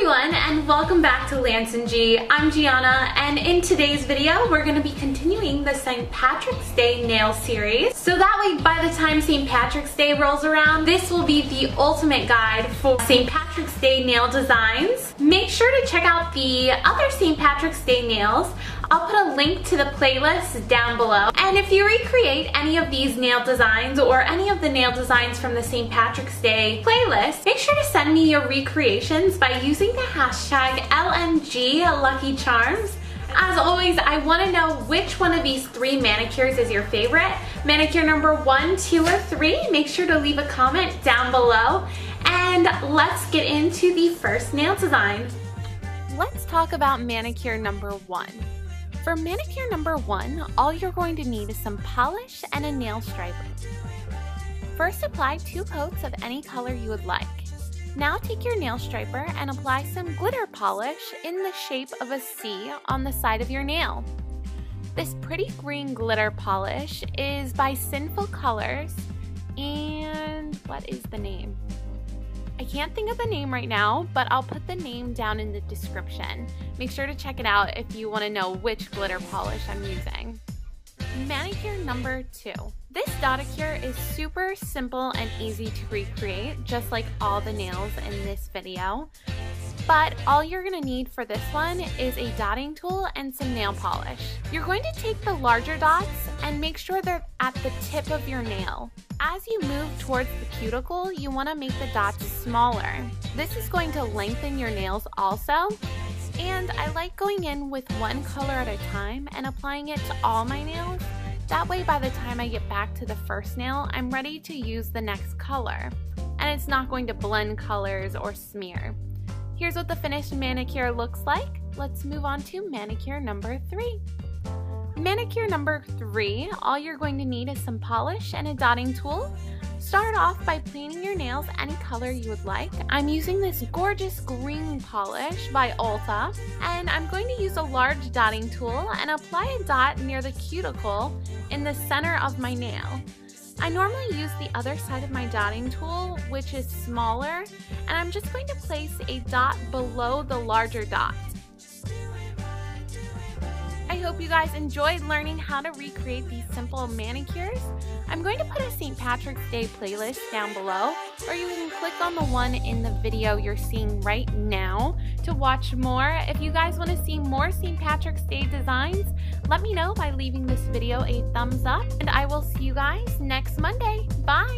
everyone, and welcome back to Lance and G. I'm Gianna, and in today's video we're going to be continuing the St. Patrick's Day nail series. So that way by the time St. Patrick's Day rolls around, this will be the ultimate guide for St. Patrick's Day nail designs. Make sure to check out the other St. Patrick's Day nails. I'll put a link to the playlist down below. And if you recreate any of these nail designs or any of the nail designs from the St. Patrick's Day playlist, make sure to send me your recreations by using the hashtag LNGLuckyCharms. As always, I want to know which one of these 3 manicures is your favorite. Manicure number 1, 2, or 3. Make sure to leave a comment down below. And let's get into the first nail design. Let's talk about manicure number 1. For manicure number 1, all you're going to need is some polish and a nail striper. First, apply 2 coats of any color you would like. Now take your nail striper and apply some glitter polish in the shape of a C on the side of your nail. This pretty green glitter polish is by Sinful Colors, and what is the name? I can't think of the name right now, but I'll put the name down in the description. Make sure to check it out if you want to know which glitter polish I'm using. Manicure number 2. This dotacure is super simple and easy to recreate, just like all the nails in this video. But all you're going to need for this one is a dotting tool and some nail polish. You're going to take the larger dots and make sure they're at the tip of your nail. As you move towards the cuticle, you want to make the dots smaller. This is going to lengthen your nails also. And I like going in with one color at a time and applying it to all my nails. That way by the time I get back to the first nail, I'm ready to use the next color. And it's not going to blend colors or smear. Here's what the finished manicure looks like. Let's move on to manicure number 3. Manicure number 3, all you're going to need is some polish and a dotting tool. Start off by painting your nails any color you would like. I'm using this gorgeous green polish by Ulta, and I'm going to use a large dotting tool and apply a dot near the cuticle in the center of my nail. I normally use the other side of my dotting tool, which is smaller, and I'm just going to place a dot below the larger dot. I hope you guys enjoyed learning how to recreate these simple manicures. I'm going to put a St. Patrick's Day playlist down below, or you can click on the one in the video you're seeing right now to watch more. If you guys want to see more St. Patrick's Day designs, let me know by leaving this video a thumbs up, and I will see you guys next Monday. Bye!